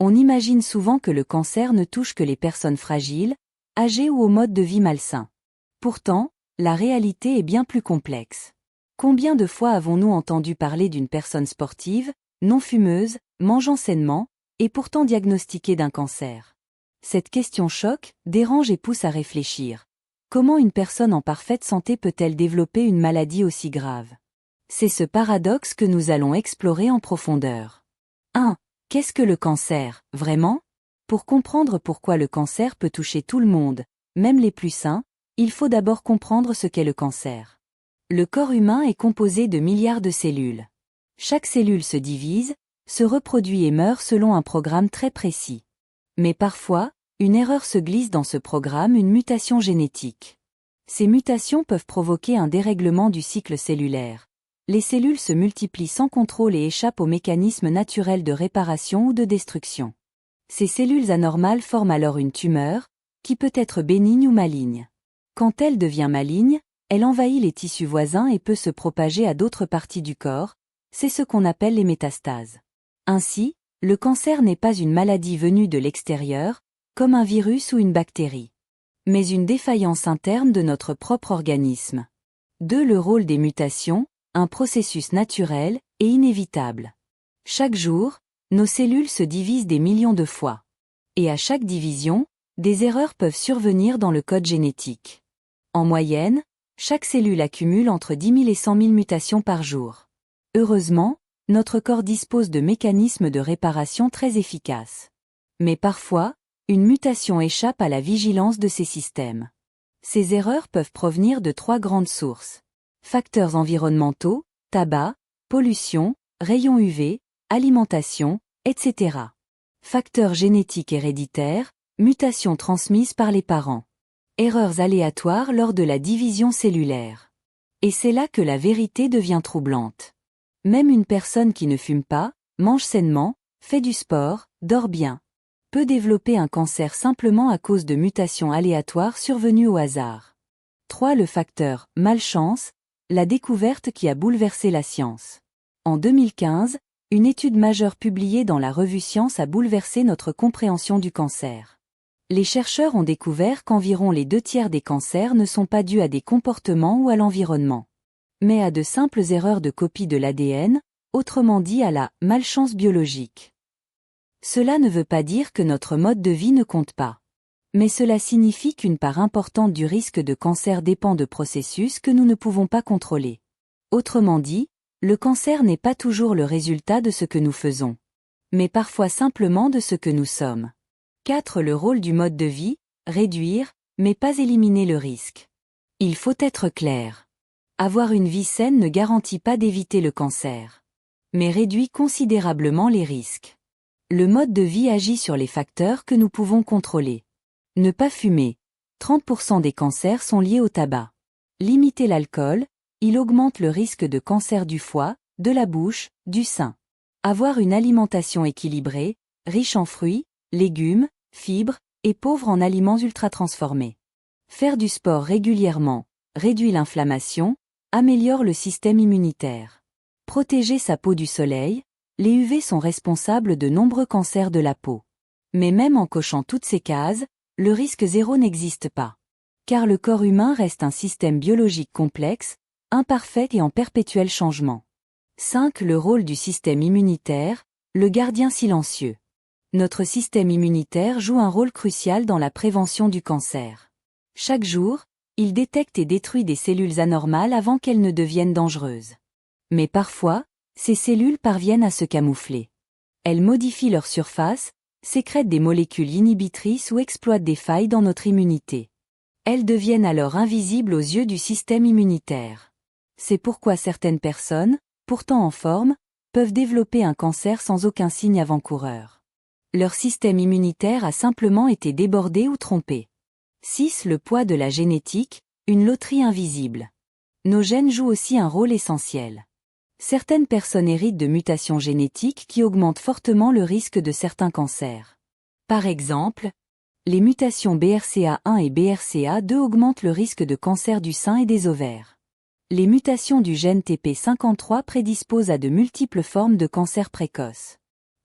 On imagine souvent que le cancer ne touche que les personnes fragiles, âgées ou au mode de vie malsain. Pourtant, la réalité est bien plus complexe. Combien de fois avons-nous entendu parler d'une personne sportive, non fumeuse, mangeant sainement, et pourtant diagnostiquée d'un cancer? Cette question choque, dérange et pousse à réfléchir. Comment une personne en parfaite santé peut-elle développer une maladie aussi grave? C'est ce paradoxe que nous allons explorer en profondeur. 1. Qu'est-ce que le cancer, vraiment? Pour comprendre pourquoi le cancer peut toucher tout le monde, même les plus sains, il faut d'abord comprendre ce qu'est le cancer. Le corps humain est composé de milliards de cellules. Chaque cellule se divise, se reproduit et meurt selon un programme très précis. Mais parfois, une erreur se glisse dans ce programme, une mutation génétique. Ces mutations peuvent provoquer un dérèglement du cycle cellulaire. Les cellules se multiplient sans contrôle et échappent aux mécanismes naturels de réparation ou de destruction. Ces cellules anormales forment alors une tumeur, qui peut être bénigne ou maligne. Quand elle devient maligne, elle envahit les tissus voisins et peut se propager à d'autres parties du corps, c'est ce qu'on appelle les métastases. Ainsi, le cancer n'est pas une maladie venue de l'extérieur, comme un virus ou une bactérie, mais une défaillance interne de notre propre organisme. 2. Le rôle des mutations, un processus naturel et inévitable. Chaque jour, nos cellules se divisent des millions de fois. Et à chaque division, des erreurs peuvent survenir dans le code génétique. En moyenne, chaque cellule accumule entre 10 000 et 100 000 mutations par jour. Heureusement, notre corps dispose de mécanismes de réparation très efficaces. Mais parfois, une mutation échappe à la vigilance de ces systèmes. Ces erreurs peuvent provenir de 3 grandes sources. Facteurs environnementaux, tabac, pollution, rayons UV, alimentation, etc. Facteurs génétiques héréditaires, mutations transmises par les parents. Erreurs aléatoires lors de la division cellulaire. Et c'est là que la vérité devient troublante. Même une personne qui ne fume pas, mange sainement, fait du sport, dort bien, peut développer un cancer simplement à cause de mutations aléatoires survenues au hasard. 3. Le facteur malchance, la découverte qui a bouleversé la science. En 2015, une étude majeure publiée dans la revue Science a bouleversé notre compréhension du cancer. Les chercheurs ont découvert qu'environ les 2/3 des cancers ne sont pas dus à des comportements ou à l'environnement, mais à de simples erreurs de copie de l'ADN, autrement dit à la malchance biologique. Cela ne veut pas dire que notre mode de vie ne compte pas. Mais cela signifie qu'une part importante du risque de cancer dépend de processus que nous ne pouvons pas contrôler. Autrement dit, le cancer n'est pas toujours le résultat de ce que nous faisons, mais parfois simplement de ce que nous sommes. 4. Le rôle du mode de vie, réduire, mais pas éliminer le risque. Il faut être clair. Avoir une vie saine ne garantit pas d'éviter le cancer, mais réduit considérablement les risques. Le mode de vie agit sur les facteurs que nous pouvons contrôler. Ne pas fumer. 30% des cancers sont liés au tabac. Limiter l'alcool, il augmente le risque de cancer du foie, de la bouche, du sein. Avoir une alimentation équilibrée, riche en fruits, légumes, fibres, et pauvre en aliments ultra-transformés. Faire du sport régulièrement, réduit l'inflammation, améliore le système immunitaire. Protéger sa peau du soleil, les UV sont responsables de nombreux cancers de la peau. Mais même en cochant toutes ces cases, le risque zéro n'existe pas. Car le corps humain reste un système biologique complexe, imparfait et en perpétuel changement. 5. Le rôle du système immunitaire, le gardien silencieux. Notre système immunitaire joue un rôle crucial dans la prévention du cancer. Chaque jour, il détecte et détruit des cellules anormales avant qu'elles ne deviennent dangereuses. Mais parfois, ces cellules parviennent à se camoufler. Elles modifient leur surface, sécrètent des molécules inhibitrices ou exploitent des failles dans notre immunité. Elles deviennent alors invisibles aux yeux du système immunitaire. C'est pourquoi certaines personnes, pourtant en forme, peuvent développer un cancer sans aucun signe avant-coureur. Leur système immunitaire a simplement été débordé ou trompé. 6. Le poids de la génétique, une loterie invisible. Nos gènes jouent aussi un rôle essentiel. Certaines personnes héritent de mutations génétiques qui augmentent fortement le risque de certains cancers. Par exemple, les mutations BRCA1 et BRCA2 augmentent le risque de cancer du sein et des ovaires. Les mutations du gène TP53 prédisposent à de multiples formes de cancer précoce.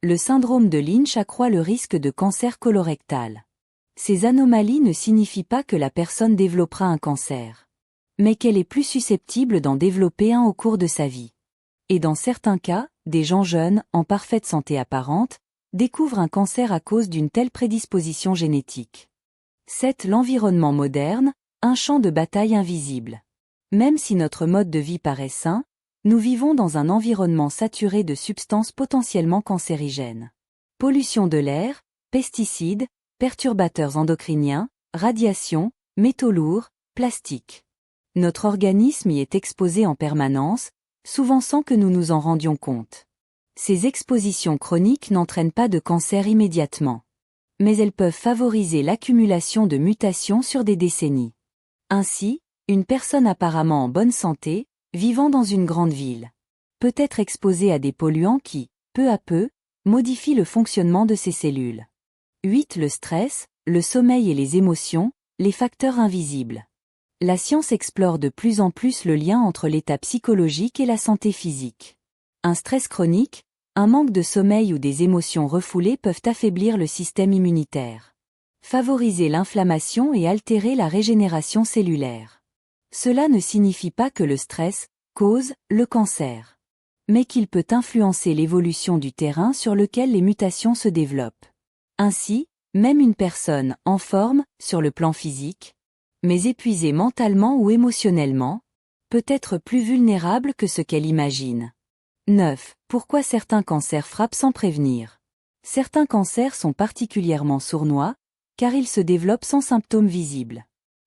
Le syndrome de Lynch accroît le risque de cancer colorectal. Ces anomalies ne signifient pas que la personne développera un cancer, mais qu'elle est plus susceptible d'en développer un au cours de sa vie. Et dans certains cas, des gens jeunes, en parfaite santé apparente, découvrent un cancer à cause d'une telle prédisposition génétique. 7. L'environnement moderne, un champ de bataille invisible. Même si notre mode de vie paraît sain, nous vivons dans un environnement saturé de substances potentiellement cancérigènes. Pollution de l'air, pesticides, perturbateurs endocriniens, radiation, métaux lourds, plastique. Notre organisme y est exposé en permanence, souvent sans que nous nous en rendions compte. Ces expositions chroniques n'entraînent pas de cancer immédiatement, mais elles peuvent favoriser l'accumulation de mutations sur des décennies. Ainsi, une personne apparemment en bonne santé, vivant dans une grande ville, peut être exposée à des polluants qui, peu à peu, modifient le fonctionnement de ses cellules. 8. Le stress, le sommeil et les émotions, les facteurs invisibles. La science explore de plus en plus le lien entre l'état psychologique et la santé physique. Un stress chronique, un manque de sommeil ou des émotions refoulées peuvent affaiblir le système immunitaire, favoriser l'inflammation et altérer la régénération cellulaire. Cela ne signifie pas que le stress cause le cancer, mais qu'il peut influencer l'évolution du terrain sur lequel les mutations se développent. Ainsi, même une personne en forme, sur le plan physique, mais épuisée mentalement ou émotionnellement, peut être plus vulnérable que ce qu'elle imagine. 9. Pourquoi certains cancers frappent sans prévenir? Certains cancers sont particulièrement sournois, car ils se développent sans symptômes visibles.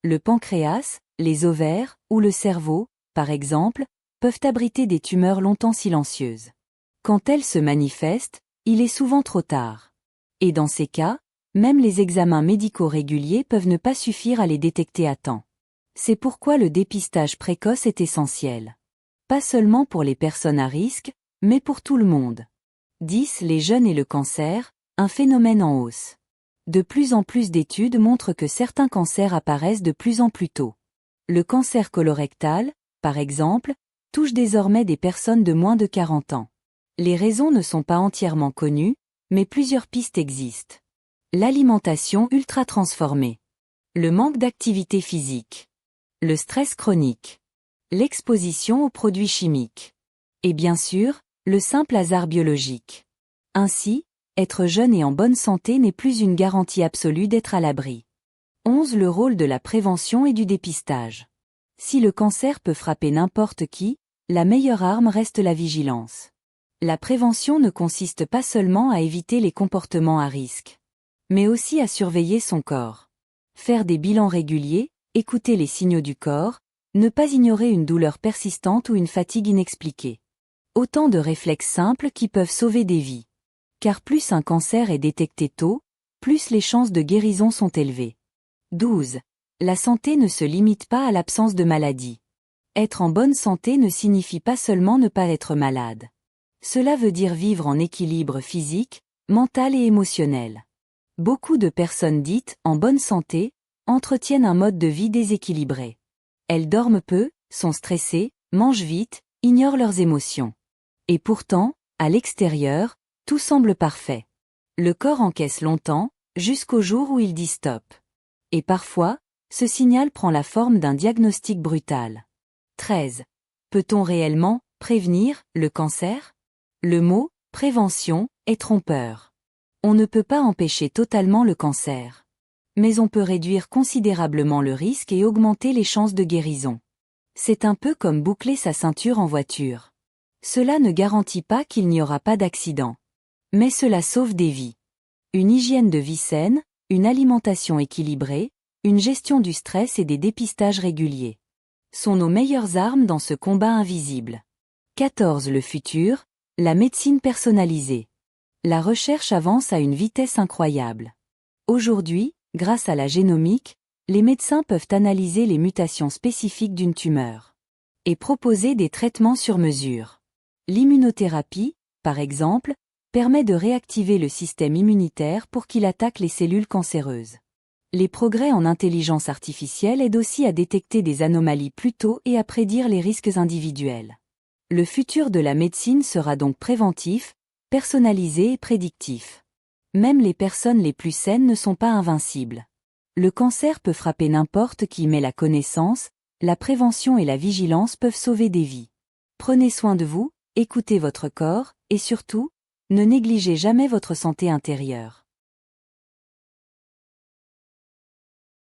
Le pancréas, les ovaires, ou le cerveau, par exemple, peuvent abriter des tumeurs longtemps silencieuses. Quand elles se manifestent, il est souvent trop tard. Et dans ces cas, même les examens médicaux réguliers peuvent ne pas suffire à les détecter à temps. C'est pourquoi le dépistage précoce est essentiel. Pas seulement pour les personnes à risque, mais pour tout le monde. 10. Les jeunes et le cancer, un phénomène en hausse. De plus en plus d'études montrent que certains cancers apparaissent de plus en plus tôt. Le cancer colorectal, par exemple, touche désormais des personnes de moins de 40 ans. Les raisons ne sont pas entièrement connues, mais plusieurs pistes existent. L'alimentation ultra transformée. Le manque d'activité physique. Le stress chronique. L'exposition aux produits chimiques. Et bien sûr, le simple hasard biologique. Ainsi, être jeune et en bonne santé n'est plus une garantie absolue d'être à l'abri. 11. Le rôle de la prévention et du dépistage. Si le cancer peut frapper n'importe qui, la meilleure arme reste la vigilance. La prévention ne consiste pas seulement à éviter les comportements à risque, mais aussi à surveiller son corps. Faire des bilans réguliers, écouter les signaux du corps, ne pas ignorer une douleur persistante ou une fatigue inexpliquée. Autant de réflexes simples qui peuvent sauver des vies. Car plus un cancer est détecté tôt, plus les chances de guérison sont élevées. 12. La santé ne se limite pas à l'absence de maladie. Être en bonne santé ne signifie pas seulement ne pas être malade. Cela veut dire vivre en équilibre physique, mental et émotionnel. Beaucoup de personnes dites en bonne santé entretiennent un mode de vie déséquilibré. Elles dorment peu, sont stressées, mangent vite, ignorent leurs émotions. Et pourtant, à l'extérieur, tout semble parfait. Le corps encaisse longtemps, jusqu'au jour où il dit stop. Et parfois, ce signal prend la forme d'un diagnostic brutal. 13. Peut-on réellement prévenir le cancer? Le mot prévention est trompeur. On ne peut pas empêcher totalement le cancer. Mais on peut réduire considérablement le risque et augmenter les chances de guérison. C'est un peu comme boucler sa ceinture en voiture. Cela ne garantit pas qu'il n'y aura pas d'accident. Mais cela sauve des vies. Une hygiène de vie saine, une alimentation équilibrée, une gestion du stress et des dépistages réguliers sont nos meilleures armes dans ce combat invisible. 14. Le futur, la médecine personnalisée. La recherche avance à une vitesse incroyable. Aujourd'hui, grâce à la génomique, les médecins peuvent analyser les mutations spécifiques d'une tumeur et proposer des traitements sur mesure. L'immunothérapie, par exemple, permet de réactiver le système immunitaire pour qu'il attaque les cellules cancéreuses. Les progrès en intelligence artificielle aident aussi à détecter des anomalies plus tôt et à prédire les risques individuels. Le futur de la médecine sera donc préventif, personnalisé et prédictif. Même les personnes les plus saines ne sont pas invincibles. Le cancer peut frapper n'importe qui, mais la connaissance, la prévention et la vigilance peuvent sauver des vies. Prenez soin de vous, écoutez votre corps, et surtout, ne négligez jamais votre santé intérieure.